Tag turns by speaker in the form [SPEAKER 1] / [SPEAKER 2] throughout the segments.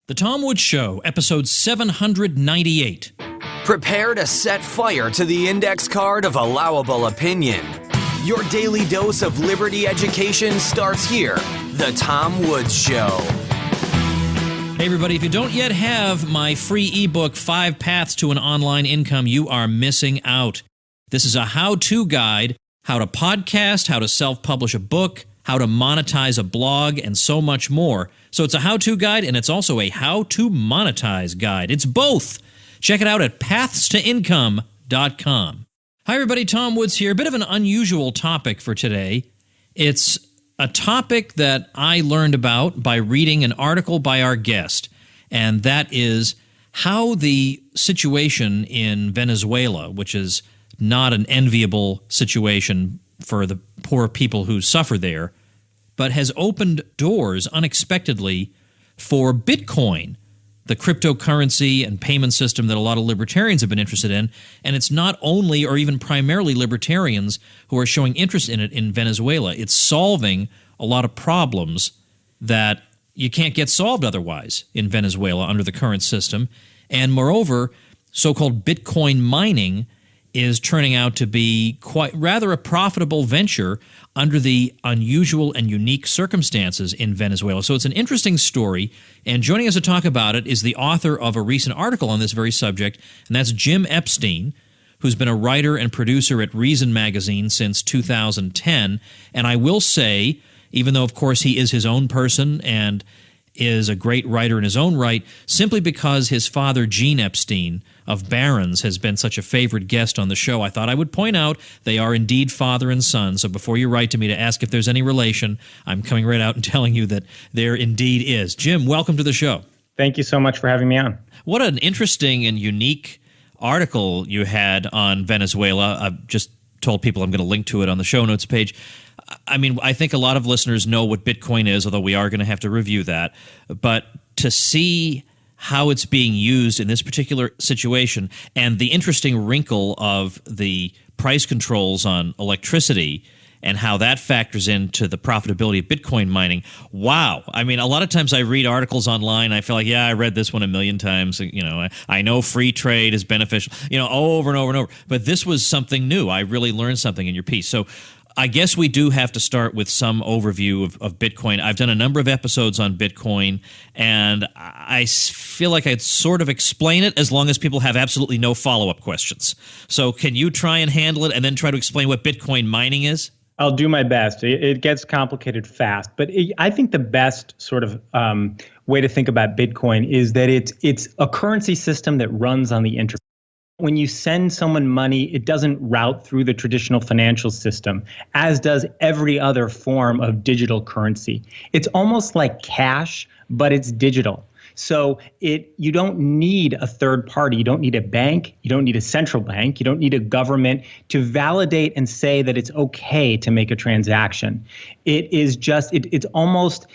[SPEAKER 1] The Tom Woods Show, episode 798.
[SPEAKER 2] Prepare to set fire to the index card of allowable opinion. Your daily dose of liberty education starts here. The Tom Woods Show.
[SPEAKER 1] Hey, everybody, if you don't yet have my free ebook, 5 Paths to an Online Income, you are missing out. This is a how-to guide, how to podcast, how to self-publish a book, how to monetize a blog, and so much more. So it's a how-to guide, and it's also a how-to-monetize guide. It's both. Check it out at pathstoincome.com. Hi, everybody. Tom Woods here. A bit of an unusual topic for today. It's a topic that I learned about by reading an article by our guest, and that is how the situation in Venezuela, which is not an enviable situation for the poor people who suffer there, but has opened doors unexpectedly for Bitcoin, the cryptocurrency and payment system that a lot of libertarians have been interested in. And it's not only or even primarily libertarians who are showing interest in it in Venezuela. It's solving a lot of problems that you can't get solved otherwise in Venezuela under the current system. And moreover, so-called Bitcoin mining is turning out to be quite rather a profitable venture under the unusual and unique circumstances in Venezuela. So it's an interesting story, and joining us to talk about it is the author of a recent article on this very subject, and that's Jim Epstein, who's been a writer and producer at Reason Magazine since 2010. And I will say, even though, of course, he is his own person and is a great writer in his own right, simply because his father, Gene Epstein, of Barron's, has been such a favorite guest on the show, I thought I would point out they are indeed father and son. So before you write to me to ask if there's any relation, I'm coming right out and telling you that there indeed is. Jim, welcome to the show.
[SPEAKER 3] Thank you so much for having me on.
[SPEAKER 1] What an interesting and unique article you had on Venezuela. I've just told people I'm going to link to it on the show notes page. I mean, I think a lot of listeners know what Bitcoin is, although we are going to have to review that. But to see how it's being used in this particular situation and the interesting wrinkle of the price controls on electricity and how that factors into the profitability of Bitcoin mining. Wow. I mean, a lot of times I read articles online. I feel like, yeah, I read this one a million times. You know, I know free trade is beneficial, you know, over and over and over. But this was something new. I really learned something in your piece. So I guess we do have to start with some overview of Bitcoin. I've done a number of episodes on Bitcoin, and I feel like I'd sort of explain it as long as people have absolutely no follow-up questions. So can you try and handle it and then try to explain what Bitcoin mining is?
[SPEAKER 3] I'll do my best. It gets complicated fast, but I think the best sort of way to think about Bitcoin is that it's a currency system that runs on the internet. When you send someone money, it doesn't route through the traditional financial system, as does every other form of digital currency. It's almost like cash, but it's digital. So you don't need a third party. You don't need a bank. You don't need a central bank. You don't need a government to validate and say that it's okay to make a transaction. It is just, it's almost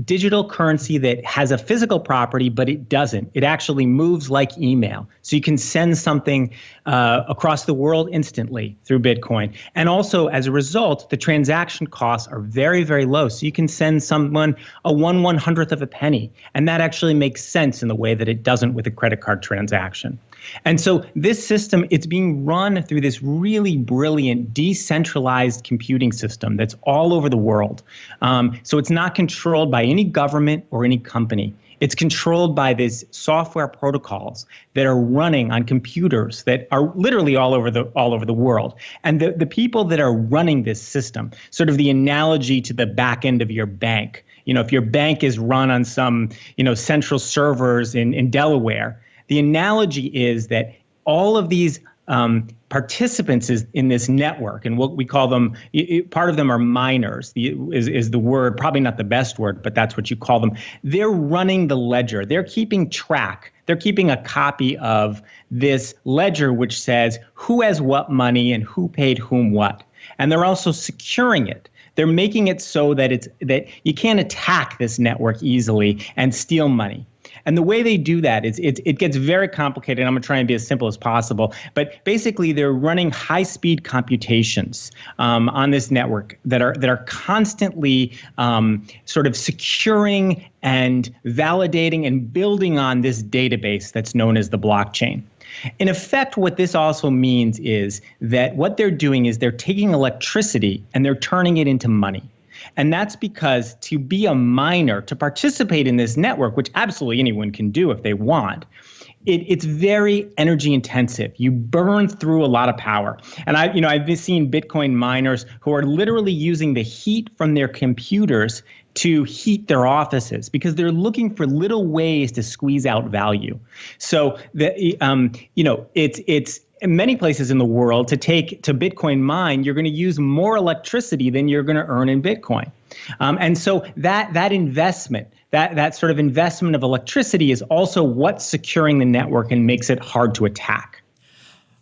[SPEAKER 3] digital currency that has a physical property, but it doesn't. It actually moves like email. So you can send something across the world instantly through Bitcoin. And also, as a result, the transaction costs are very, very low. So you can send someone a 1/100th of a penny. And that actually makes sense in the way that it doesn't with a credit card transaction. And so this system, it's being run through this really brilliant decentralized computing system that's all over the world. So it's not controlled by any government or any company. It's controlled by these software protocols that are running on computers that are literally all over the world. And the people that are running this system, sort of the analogy to the back end of your bank. You know, if your bank is run on some, central servers in Delaware, the analogy is that all of these participants in this network, and what we call them, part of them are miners, is the word, probably not the best word, but that's what you call them. They're running the ledger. They're keeping track. They're keeping a copy of this ledger which says who has what money and who paid whom what. And they're also securing it. They're making it so that you can't attack this network easily and steal money. And the way they do that is it gets very complicated. I'm going to try and be as simple as possible. But basically, they're running high-speed computations on this network that are constantly sort of securing and validating and building on this database that's known as the blockchain. In effect, what this also means is that what they're doing is they're taking electricity and they're turning it into money. And that's because to be a miner, to participate in this network, which absolutely anyone can do if they want, it's very energy intensive. You burn through a lot of power. And I've been seeing Bitcoin miners who are literally using the heat from their computers to heat their offices because they're looking for little ways to squeeze out value. So it's in many places in the world to Bitcoin mine, you're going to use more electricity than you're going to earn in Bitcoin. And so that investment, that sort of investment of electricity is also what's securing the network and makes it hard to attack.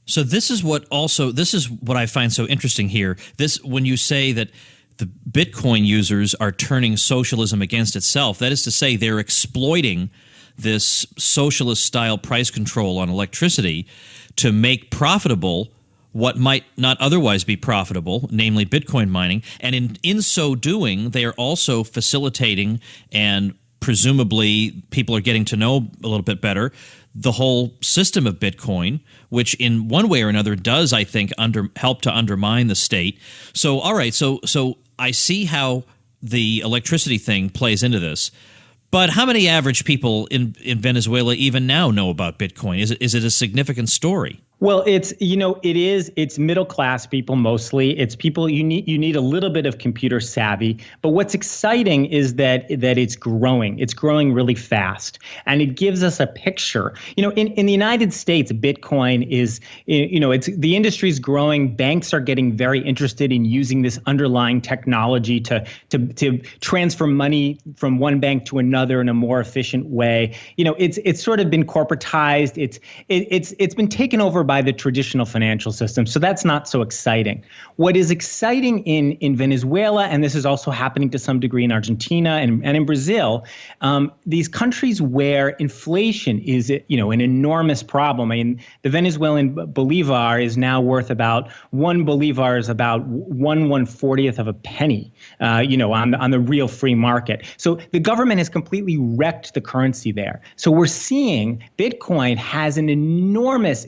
[SPEAKER 1] So this is what I find so interesting here. When you say that the Bitcoin users are turning socialism against itself, that is to say they're exploiting this socialist style price control on electricity to make profitable what might not otherwise be profitable, namely Bitcoin mining. And in so doing, they are also facilitating, and presumably people are getting to know a little bit better, the whole system of Bitcoin, which in one way or another does, I think, help to undermine the state. So, all right, so I see how the electricity thing plays into this. But how many average people in Venezuela even now know about Bitcoin? Is it a significant story?
[SPEAKER 3] Well, it's middle class people mostly. It's people you need a little bit of computer savvy. But what's exciting is that it's growing. It's growing really fast, and it gives us a picture. In the United States, Bitcoin is the industry's growing. Banks are getting very interested in using this underlying technology to transfer money from one bank to another in a more efficient way. It's sort of been corporatized. It's been taken over by the traditional financial system. So that's not so exciting. What is exciting in Venezuela, and this is also happening to some degree in Argentina and in Brazil, these countries where inflation is an enormous problem. I mean, the Venezuelan bolivar is now worth about 1 bolivar is about 1/140th of a penny, on the real free market. So the government has completely wrecked the currency there. So we're seeing Bitcoin has an enormous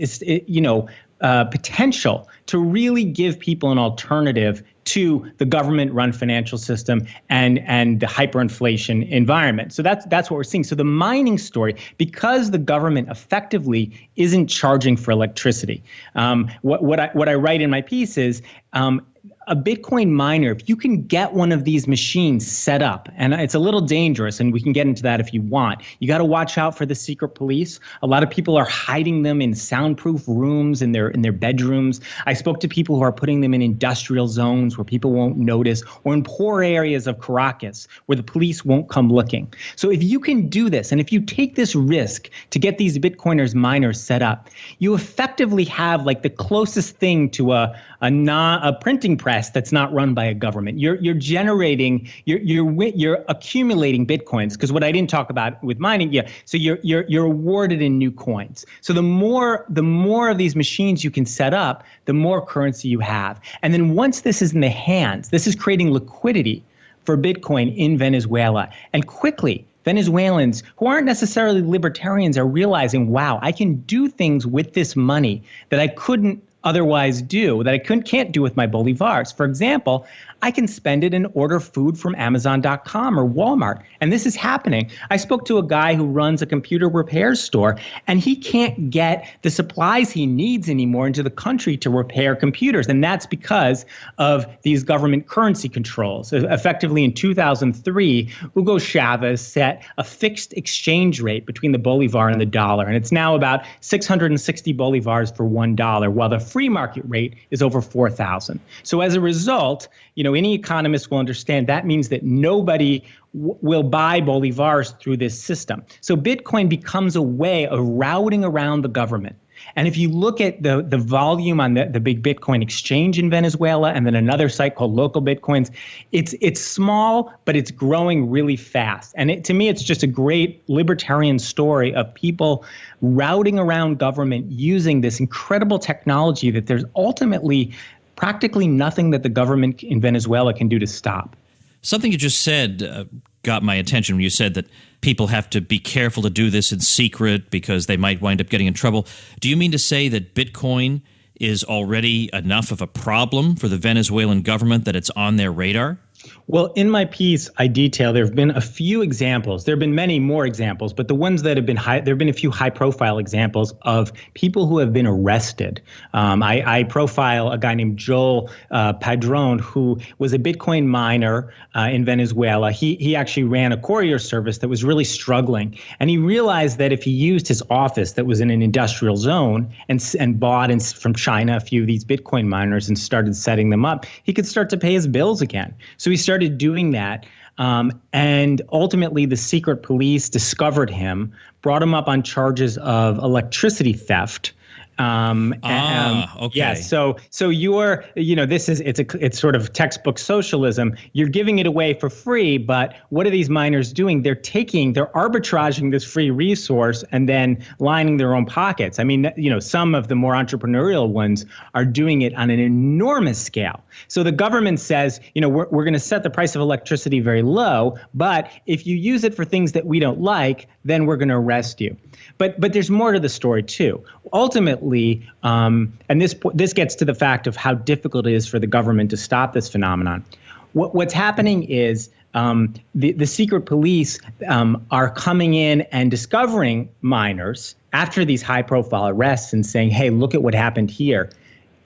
[SPEAKER 3] potential to really give people an alternative to the government-run financial system and the hyperinflation environment. So that's what we're seeing. So the mining story, because the government effectively isn't charging for electricity, what I write in my piece is a Bitcoin miner, if you can get one of these machines set up, and it's a little dangerous, and we can get into that if you want. You got to watch out for the secret police. A lot of people are hiding them in soundproof rooms in their bedrooms. I spoke to people who are putting them in industrial zones where people won't notice, or in poor areas of Caracas where the police won't come looking. So if you can do this, and if you take this risk to get these Bitcoiners miners set up, you effectively have like the closest thing to a printing press that's not run by a government. You're accumulating Bitcoins, because what I didn't talk about with mining, so you're awarded in new coins. So the more of these machines you can set up, the more currency you have. And then once this is in the hands, this is creating liquidity for Bitcoin in Venezuela. And quickly, Venezuelans who aren't necessarily libertarians are realizing, wow, I can do things with this money that I couldn't otherwise do, that I can't do with my bolivars. For example, I can spend it and order food from Amazon.com or Walmart. And this is happening. I spoke to a guy who runs a computer repair store, and he can't get the supplies he needs anymore into the country to repair computers. And that's because of these government currency controls. Effectively, in 2003, Hugo Chavez set a fixed exchange rate between the bolivar and the dollar. And it's now about 660 bolivars for $1, while the free market rate is over 4,000. So as a result, any economist will understand that means that nobody will buy bolivars through this system. So Bitcoin becomes a way of routing around the government. And if you look at the volume on the big Bitcoin exchange in Venezuela and then another site called Local Bitcoins, it's small, but it's growing really fast. And to me, it's just a great libertarian story of people routing around government using this incredible technology that there's ultimately practically nothing that the government in Venezuela can do to stop.
[SPEAKER 1] Something you just said got my attention when you said that people have to be careful to do this in secret because they might wind up getting in trouble. Do you mean to say that Bitcoin is already enough of a problem for the Venezuelan government that it's on their radar?
[SPEAKER 3] Well, in my piece, I detail there have been a few examples. There have been many more examples, but the ones that have been high, there have been a few high-profile examples of people who have been arrested. I profile a guy named Joel Padron, who was a Bitcoin miner in Venezuela. He actually ran a courier service that was really struggling, and he realized that if he used his office that was in an industrial zone and bought from China a few of these Bitcoin miners and started setting them up, he could start to pay his bills again. So he started doing that. And ultimately, the secret police discovered him, brought him up on charges of electricity theft.
[SPEAKER 1] Okay.
[SPEAKER 3] Yeah. So you're, it's sort of textbook socialism. You're giving it away for free, but what are these miners doing? They're arbitraging this free resource and then lining their own pockets. I mean, some of the more entrepreneurial ones are doing it on an enormous scale. So the government says, we're going to set the price of electricity very low, but if you use it for things that we don't like, then we're going to arrest you. But there's more to the story too. Ultimately, and this gets to the fact of how difficult it is for the government to stop this phenomenon. What's happening is the secret police are coming in and discovering miners after these high-profile arrests and saying, "Hey, look at what happened here.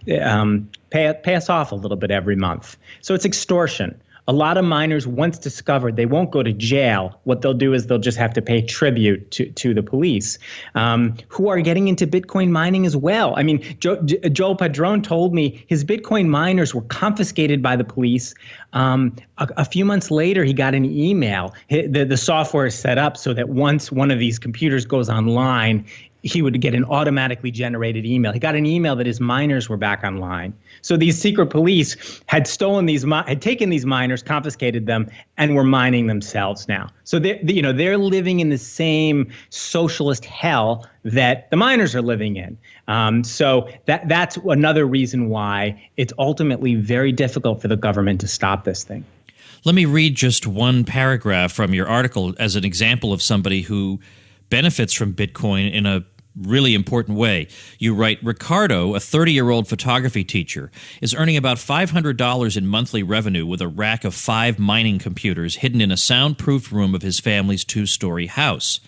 [SPEAKER 3] Pay us off a little bit every month." So it's extortion. A lot of miners, once discovered, they won't go to jail. What they'll do is they'll just have to pay tribute to the police, who are getting into Bitcoin mining as well. I mean, Joel Padron told me his Bitcoin miners were confiscated by the police. A few months later, he got an email. The software is set up so that once one of these computers goes online, he would get an automatically generated email. He got an email that his miners were back online. So these secret police had taken these miners, confiscated them, and were mining themselves now. So they're living in the same socialist hell that the miners are living in. So that's another reason why it's ultimately very difficult for the government to stop this thing.
[SPEAKER 1] Let me read just one paragraph from your article as an example of somebody who benefits from Bitcoin in a really important way. You write, Ricardo, a 30-year-old photography teacher, is earning about $500 in monthly revenue with a rack of 5 mining computers hidden in a soundproofed room of his family's 2-story house.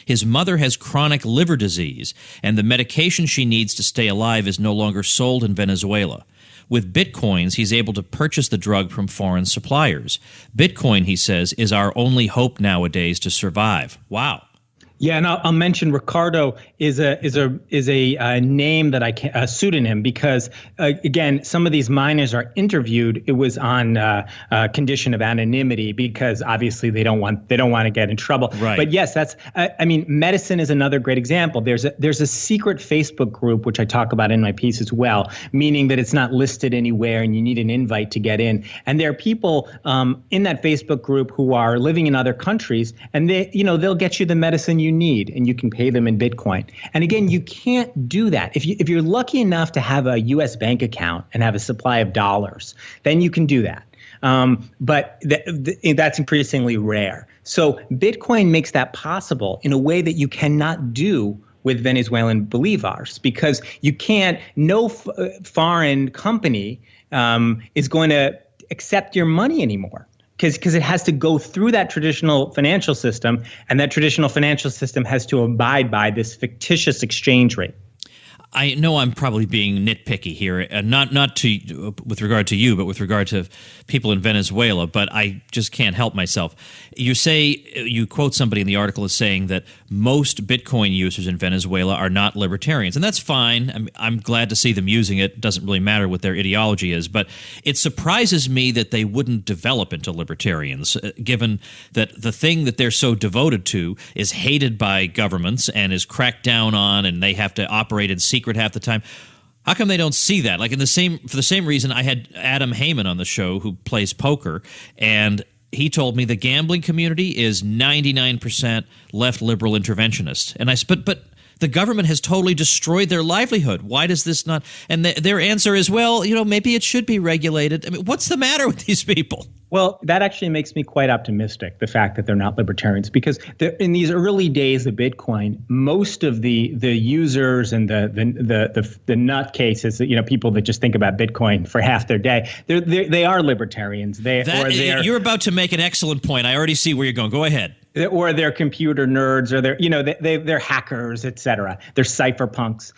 [SPEAKER 1] His mother has chronic liver disease, and the medication she needs to stay alive is no longer sold in Venezuela. With Bitcoins, he's able to purchase the drug from foreign suppliers. Bitcoin, he says, is our only hope nowadays to survive. Wow.
[SPEAKER 3] Yeah, and I'll mention Ricardo is a name that a pseudonym because again, some of these miners are interviewed. It was on condition of anonymity because obviously they don't want to get in trouble.
[SPEAKER 1] Right.
[SPEAKER 3] But yes, that's medicine is another great example. There's a secret Facebook group which I talk about in my piece as well, meaning that it's not listed anywhere and you need an invite to get in. And there are people in that Facebook group who are living in other countries, and they'll get you the medicine you need, and you can pay them in Bitcoin. And again, you can't do that. If you're lucky enough to have a U.S. bank account and have a supply of dollars, then you can do that. But that's increasingly rare. So Bitcoin makes that possible in a way that you cannot do with Venezuelan bolivars, because you can't. No foreign company is going to accept your money anymore. Because it has to go through that traditional financial system, and that traditional financial system has to abide by this fictitious exchange rate.
[SPEAKER 1] I know I'm probably being nitpicky here, not with regard to you, but with regard to people in Venezuela, but I just can't help myself. You quote somebody in the article as saying that most Bitcoin users in Venezuela are not libertarians, and that's fine. I'm glad to see them using it. It doesn't really matter what their ideology is, but it surprises me that they wouldn't develop into libertarians, given that the thing that they're so devoted to is hated by governments and is cracked down on, and they have to operate in secret secret half the time. How come they don't see that? Like for the same reason, I had Adam Heyman on the show who plays poker, and he told me the gambling community is 99% left liberal interventionist. And I said, but the government has totally destroyed their livelihood. Why does this not? And their answer is, well, maybe it should be regulated. I mean, what's the matter with these people?
[SPEAKER 3] Well, that actually makes me quite optimistic, the fact that they're not libertarians, because in these early days of Bitcoin, most of the users and the nutcases, people that just think about Bitcoin for half their day, they are libertarians.
[SPEAKER 1] You're about to make an excellent point. I already see where you're going. Go ahead.
[SPEAKER 3] Or they're computer nerds, or they're hackers, et cetera. They're cypherpunks.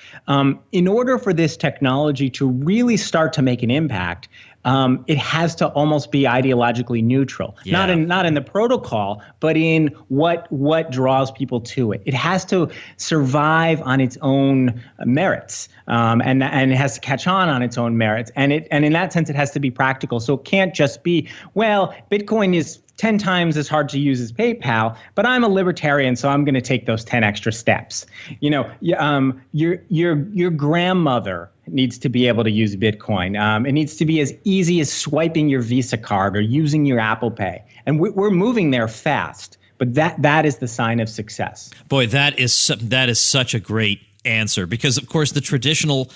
[SPEAKER 3] In order for this technology to really start to make an impact, it has to almost be ideologically neutral, not in the protocol, but in what draws people to it. It has to survive on its own merits, and it has to catch on its own merits, and in that sense, it has to be practical. So it can't just be, well, Bitcoin is 10 times as hard to use as PayPal, but I'm a libertarian, so I'm going to take those 10 extra steps. Your grandmother needs to be able to use Bitcoin. It needs to be as easy as swiping your Visa card or using your Apple Pay. And we're moving there fast, but that is the sign of success.
[SPEAKER 1] Boy, that is such a great answer, because, of course, the traditional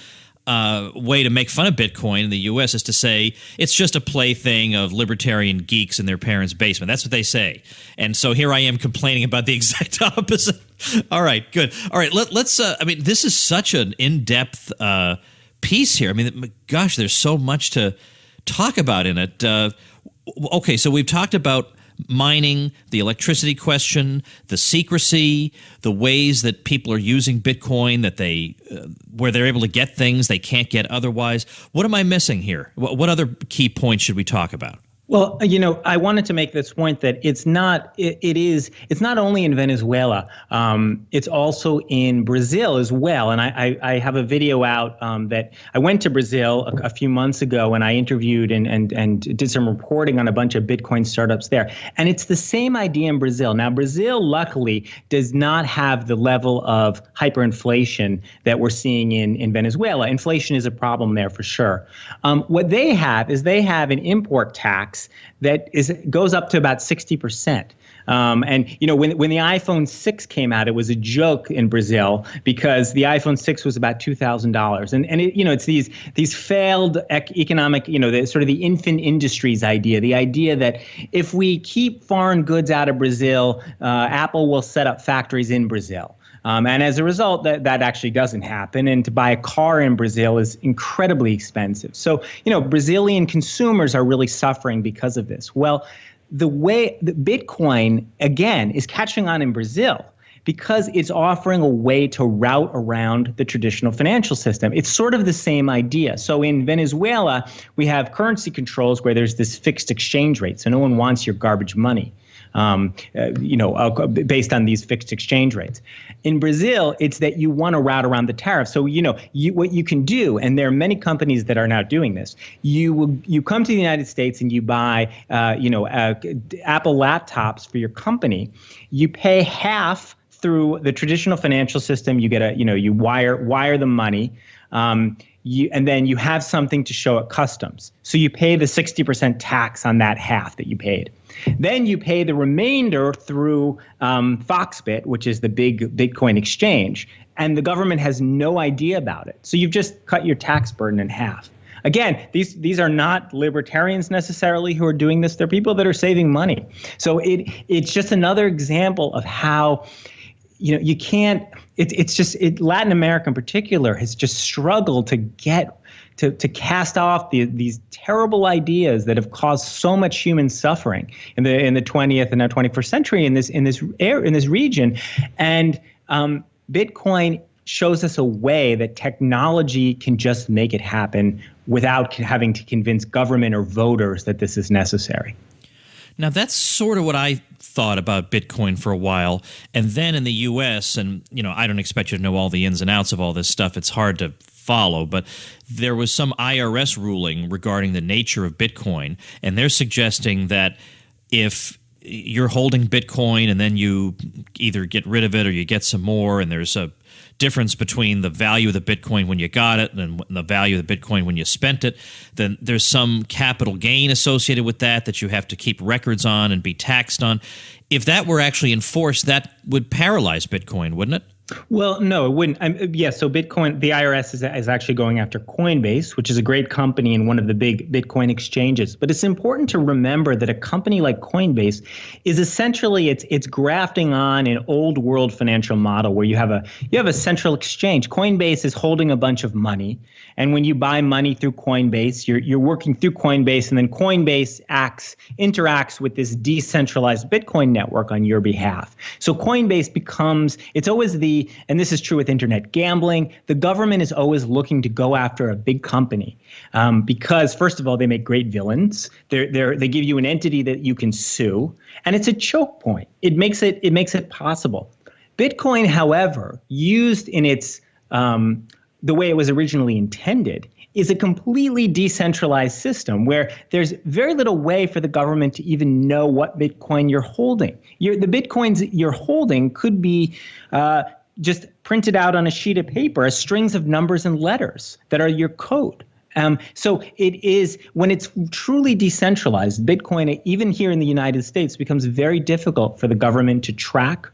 [SPEAKER 1] way to make fun of Bitcoin in the U.S. is to say it's just a plaything of libertarian geeks in their parents' basement. That's what they say. And so here I am complaining about the exact opposite. All right, good. All right, let's this is such an in-depth piece here. I mean, gosh, there's so much to talk about in it. Okay, so we've talked about mining, the electricity question, the secrecy, the ways that people are using Bitcoin, that where they're able to get things they can't get otherwise. What am I missing here? What other key points should we talk about?
[SPEAKER 3] Well, I wanted to make this point that it's not only in Venezuela, it's also in Brazil as well. And I have a video out that I went to Brazil a few months ago, and I interviewed and did some reporting on a bunch of Bitcoin startups there. And it's the same idea in Brazil. Now, Brazil, luckily, does not have the level of hyperinflation that we're seeing in Venezuela. Inflation is a problem there for sure. What they have is an import tax that goes up to about 60%. And when the iPhone 6 came out, it was a joke in Brazil because the iPhone 6 was about $2,000. And it's these failed economic, the infant industries idea, the idea that if we keep foreign goods out of Brazil, Apple will set up factories in Brazil. And as a result, that actually doesn't happen. And to buy a car in Brazil is incredibly expensive. So, Brazilian consumers are really suffering because of this. Well, the way that Bitcoin, again, is catching on in Brazil because it's offering a way to route around the traditional financial system. It's sort of the same idea. So in Venezuela, we have currency controls where there's this fixed exchange rate. So no one wants your garbage money. Based on these fixed exchange rates. In Brazil, it's that you want to route around the tariff. So, what you can do, and there are many companies that are now doing this, you come to the United States and you buy, Apple laptops for your company. You pay half through the traditional financial system. You get you wire the money. And then you have something to show at customs. So you pay the 60% tax on that half that you paid. Then you pay the remainder through Foxbit, which is the big Bitcoin exchange. And the government has no idea about it. So you've just cut your tax burden in half. Again, these are not libertarians necessarily who are doing this. They're people that are saving money. So it's just another example of how you can't. It's just Latin America in particular has just struggled to get to cast off these terrible ideas that have caused so much human suffering in the 20th and now 21st century in this region, and Bitcoin shows us a way that technology can just make it happen without having to convince government or voters that this is necessary.
[SPEAKER 1] Now, that's sort of what I thought about Bitcoin for a while. And then in the U.S., and, I don't expect you to know all the ins and outs of all this stuff. It's hard to follow. But there was some IRS ruling regarding the nature of Bitcoin. And they're suggesting that if you're holding Bitcoin and then you either get rid of it or you get some more, and there's a difference between the value of the Bitcoin when you got it and the value of the Bitcoin when you spent it, then there's some capital gain associated with that you have to keep records on and be taxed on. If that were actually enforced, that would paralyze Bitcoin, wouldn't it?
[SPEAKER 3] Well, no, it wouldn't. So Bitcoin, the IRS is actually going after Coinbase, which is a great company and one of the big Bitcoin exchanges. But it's important to remember that a company like Coinbase is essentially it's grafting on an old world financial model where you have a central exchange. Coinbase is holding a bunch of money, and when you buy money through Coinbase, you're working through Coinbase, and then Coinbase interacts with this decentralized Bitcoin network on your behalf. So Coinbase it's always and this is true with internet gambling, the government is always looking to go after a big company because, first of all, they make great villains. They give you an entity that you can sue, and it's a choke point. It makes it possible. Bitcoin, however, used in its the way it was originally intended, is a completely decentralized system where there's very little way for the government to even know what Bitcoin you're holding. The Bitcoins you're holding could be just printed out on a sheet of paper as strings of numbers and letters that are your code. So it is, when it's truly decentralized, Bitcoin, even here in the United States, becomes very difficult for the government to track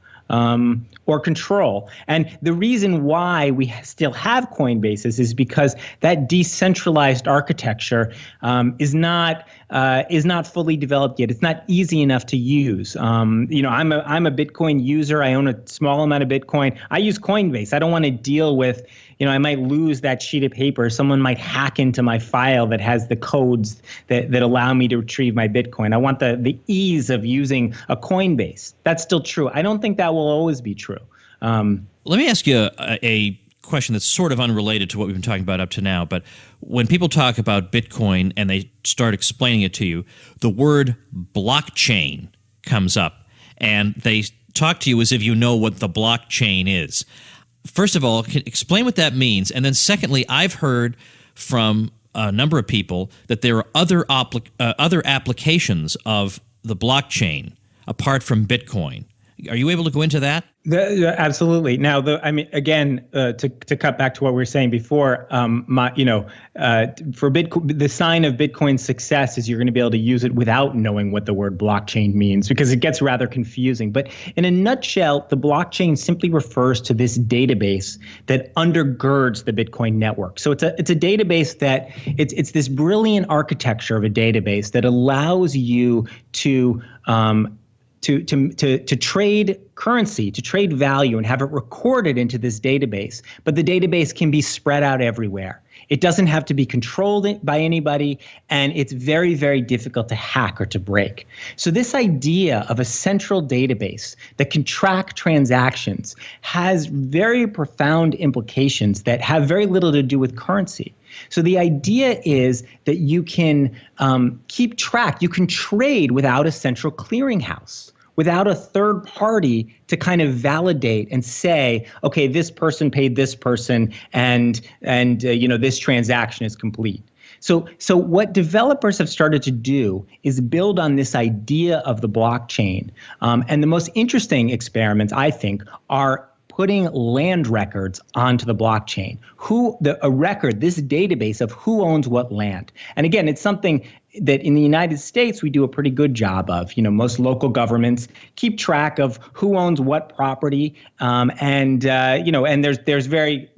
[SPEAKER 3] or control. And the reason why we still have Coinbases is because that decentralized architecture is not fully developed yet. It's not easy enough to use. I'm a Bitcoin user. I own a small amount of Bitcoin. I use Coinbase. I don't want to deal with, I might lose that sheet of paper. Someone might hack into my file that has the codes that allow me to retrieve my Bitcoin. I want the ease of using a Coinbase. That's still true. I don't think that will always be true.
[SPEAKER 1] Let me ask you a question that's sort of unrelated to what we've been talking about up to now. But when people talk about Bitcoin and they start explaining it to you, the word blockchain comes up, and they talk to you as if you know what the blockchain is. First of all, explain what that means. And then secondly, I've heard from a number of people that there are other applications of the blockchain apart from Bitcoin. Are you able to go into that?
[SPEAKER 3] Absolutely. Now, again, to cut back to what we were saying before, for Bitcoin, the sign of Bitcoin's success is you're going to be able to use it without knowing what the word blockchain means, because it gets rather confusing. But in a nutshell, the blockchain simply refers to this database that undergirds the Bitcoin network. So it's a database that it's this brilliant architecture of a database that allows you to trade currency, to trade value, and have it recorded into this database. But the database can be spread out everywhere. It doesn't have to be controlled by anybody, and it's very, very difficult to hack or to break. So this idea of a central database that can track transactions has very profound implications that have very little to do with currency. So the idea is that you can keep track, you can trade without a central clearinghouse, without a third party to kind of validate and say, okay, this person paid this person, and this transaction is complete. So what developers have started to do is build on this idea of the blockchain. And the most interesting experiments, I think, are putting land records onto the blockchain. A record, this database of who owns what land. And again, it's something that in the United States we do a pretty good job of. Most local governments keep track of who owns what property, and there's very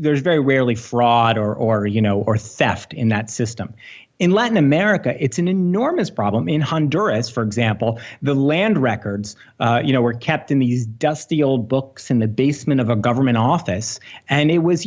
[SPEAKER 3] rarely fraud or theft in that system. In Latin America, it's an enormous problem. In Honduras, for example, the land records, were kept in these dusty old books in the basement of a government office, and it was,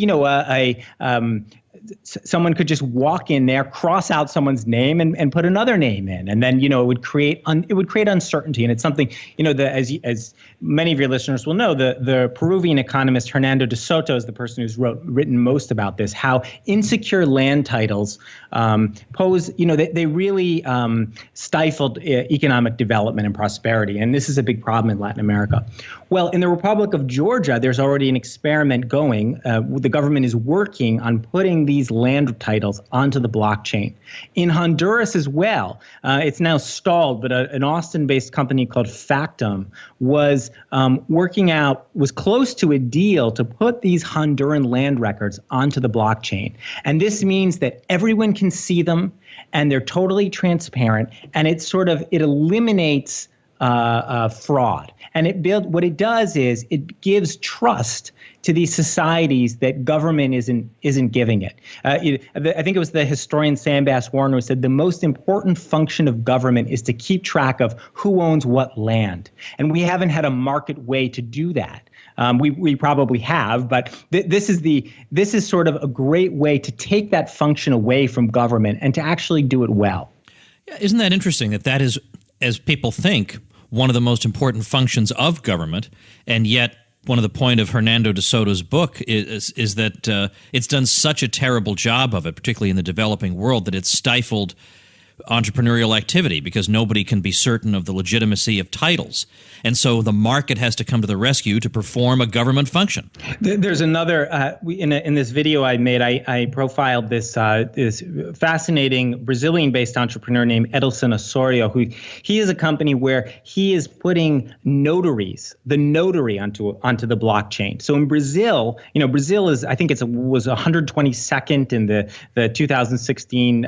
[SPEAKER 3] someone could just walk in there, cross out someone's name, and put another name in, and then it would create uncertainty. And it's something as many of your listeners will know, the Peruvian economist Hernando de Soto is the person who's written most about this. How insecure land titles pose, they really stifled economic development and prosperity, and this is a big problem in Latin America. Well, in the Republic of Georgia, there's already an experiment going. The government is working on putting these land titles onto the blockchain. In Honduras as well, it's now stalled, but an Austin-based company called Factum was was close to a deal to put these Honduran land records onto the blockchain. And this means that everyone can see them, and they're totally transparent, and it eliminates fraud. And what it does is it gives trust to these societies that government isn't giving it. I think it was the historian Sam Bass-Warner who said the most important function of government is to keep track of who owns what land. And we haven't had a market way to do that. We probably have, but this is sort of a great way to take that function away from government and to actually do it well.
[SPEAKER 1] Yeah, isn't that interesting that is, as people think, one of the most important functions of government, and yet one of the point of Hernando de Soto's book is that it's done such a terrible job of it, particularly in the developing world, that it's stifled entrepreneurial activity because nobody can be certain of the legitimacy of titles. And so the market has to come to the rescue to perform a government function. There's
[SPEAKER 3] another, in this video I made, I profiled this fascinating Brazilian-based entrepreneur named Edelson Osorio, he is a company where he is putting the notary onto the blockchain. So in Brazil, Brazil is, I think was 122nd in the 2016,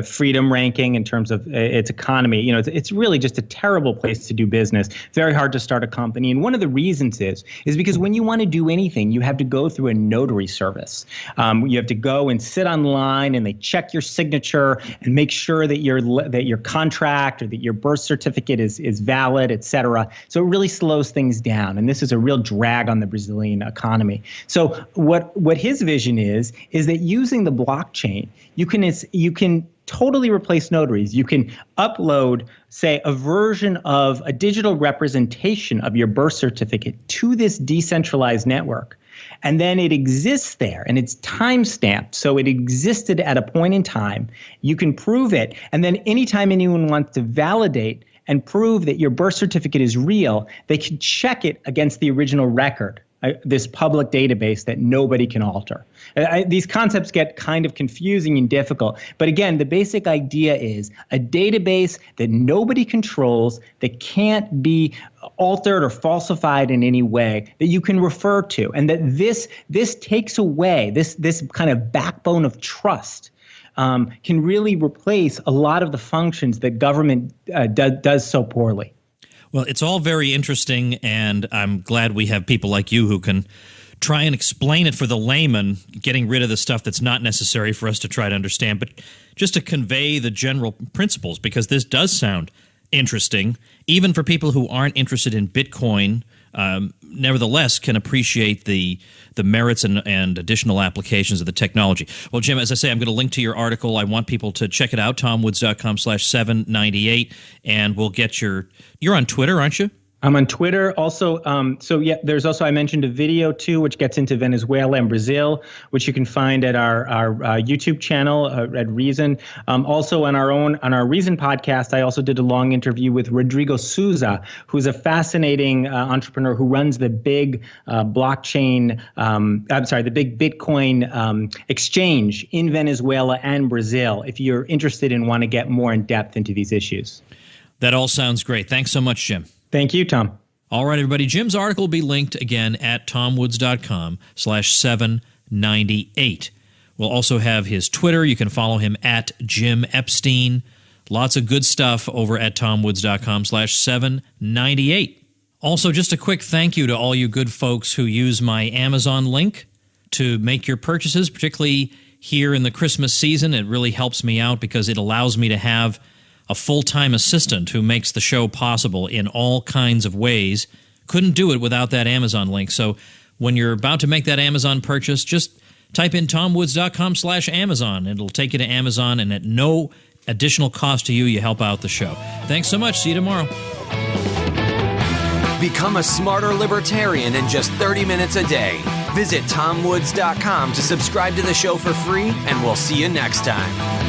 [SPEAKER 3] freedom ranking in terms of its economy. It's really just a terrible place to do business. Very hard to start a company. And one of the reasons is because when you want to do anything, you have to go through a notary service. You have to go and sit online, and they check your signature and make sure that your contract or that your birth certificate is valid, et cetera. So it really slows things down. And this is a real drag on the Brazilian economy. So what his vision is that using the blockchain, you can totally replace notaries. You can upload, say, a version of a digital representation of your birth certificate to this decentralized network. And then it exists there, and it's time-stamped. So it existed at a point in time. You can prove it. And then anytime anyone wants to validate and prove that your birth certificate is real, they can check it against the original record. This public database that nobody can alter. These concepts get kind of confusing and difficult. But again, the basic idea is a database that nobody controls, that can't be altered or falsified in any way, that you can refer to. And that this takes away, this kind of backbone of trust can really replace a lot of the functions that government does so poorly.
[SPEAKER 1] Well, it's all very interesting, and I'm glad we have people like you who can try and explain it for the layman, getting rid of the stuff that's not necessary for us to try to understand, but just to convey the general principles, because this does sound interesting, even for people who aren't interested in Bitcoin, nevertheless can appreciate the merits and additional applications of the technology. Well, Jim, as I say, I'm going to link to your article. I want people to check it out, tomwoods.com/798, and we'll get you're on Twitter, aren't you?
[SPEAKER 3] I'm on Twitter. Also, there's also, I mentioned a video too, which gets into Venezuela and Brazil, which you can find at our YouTube channel at Reason. Also on our Reason podcast, I also did a long interview with Rodrigo Souza, who's a fascinating entrepreneur who runs the big the big Bitcoin exchange in Venezuela and Brazil, if you're interested and want to get more in depth into these issues.
[SPEAKER 1] That all sounds great. Thanks so much, Jim.
[SPEAKER 3] Thank you, Tom.
[SPEAKER 1] All right, everybody. Jim's article will be linked again at tomwoods.com/798. We'll also have his Twitter. You can follow him at Jim Epstein. Lots of good stuff over at tomwoods.com/798. Also, just a quick thank you to all you good folks who use my Amazon link to make your purchases, particularly here in the Christmas season. It really helps me out because it allows me to have a full-time assistant who makes the show possible in all kinds of ways. Couldn't do it without that Amazon link. So when you're about to make that Amazon purchase, just type in tomwoods.com/Amazon. It'll take you to Amazon, and at no additional cost to you, you help out the show. Thanks so much. See you tomorrow.
[SPEAKER 2] Become a smarter libertarian in just 30 minutes a day. Visit tomwoods.com to subscribe to the show for free, and we'll see you next time.